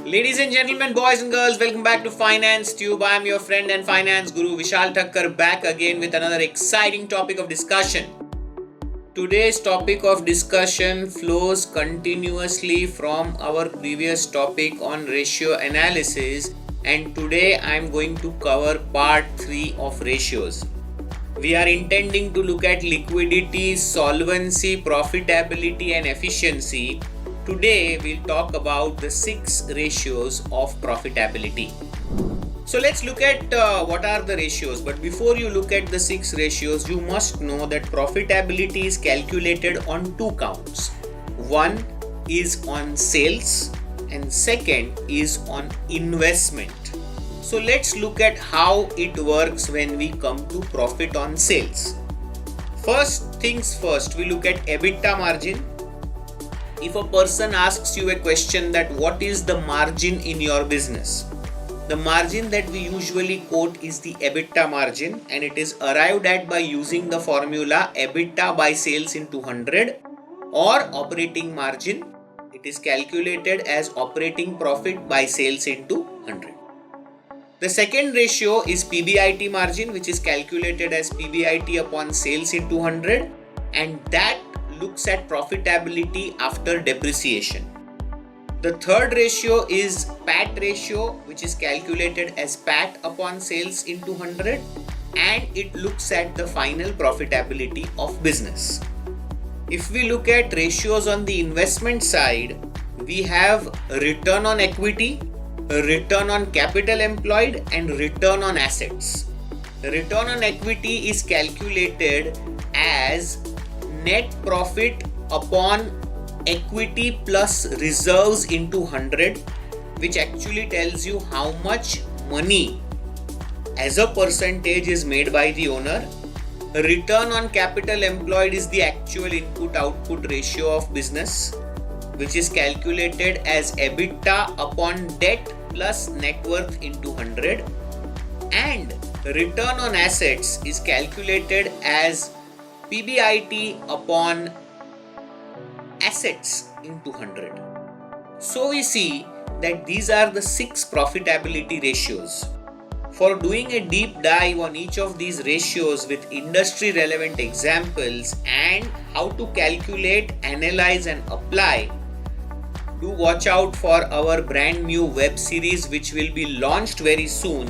Ladies and gentlemen, boys and girls, welcome back to Finance Tube. I am your friend and finance guru Vishal Thakkar, back again with another exciting topic of discussion. Today's topic of discussion flows continuously from our previous topic on ratio analysis, and today I am going to cover part 3 of ratios. We are intending to look at liquidity, solvency, profitability and efficiency. Today we'll talk about the 6 ratios of profitability. So let's look at what are the ratios. But before you look at the 6 ratios, you must know that profitability is calculated on 2 counts. One is on sales and second is on investment. So let's look at how it works when we come to profit on sales. First things first, we look at EBITDA margin. If a person asks you a question that what is the margin in your business, the margin that we usually quote is the EBITDA margin, and it is arrived at by using the formula EBITDA by sales into 100, or operating margin. It is calculated as operating profit by sales into 100. The second ratio is PBIT margin, which is calculated as PBIT upon sales into 100, and that looks at profitability after depreciation. The third ratio is PAT ratio, which is calculated as PAT upon sales into 100, and it looks at the final profitability of business. If we look at ratios on the investment side, we have return on equity, return on capital employed and return on assets. The return on equity is calculated as net profit upon equity plus reserves into 100, which actually tells you how much money as a percentage is made by the owner. Return on capital employed is the actual input-output ratio of business, which is calculated as EBITDA upon debt plus net worth into 100, and return on assets is calculated as PBIT upon assets into 100. So we see that these are the 6 profitability ratios. For doing a deep dive on each of these ratios with industry relevant examples and how to calculate, analyze and apply, do watch out for our brand new web series which will be launched very soon,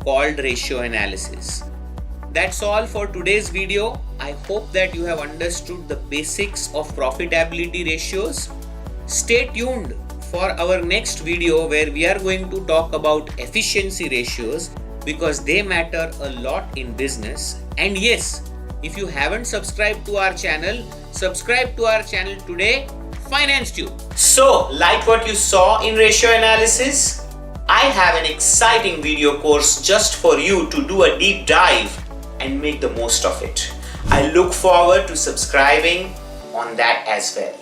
called Ratio Analysis. That's all for today's video. I hope that you have understood the basics of profitability ratios. Stay tuned for our next video where we are going to talk about efficiency ratios, because they matter a lot in business. And yes, if you haven't subscribed to our channel, subscribe to our channel today, Finance Tube. So, like what you saw in ratio analysis, I have an exciting video course just for you to do a deep dive and make the most of it. I look forward to subscribing on that as well.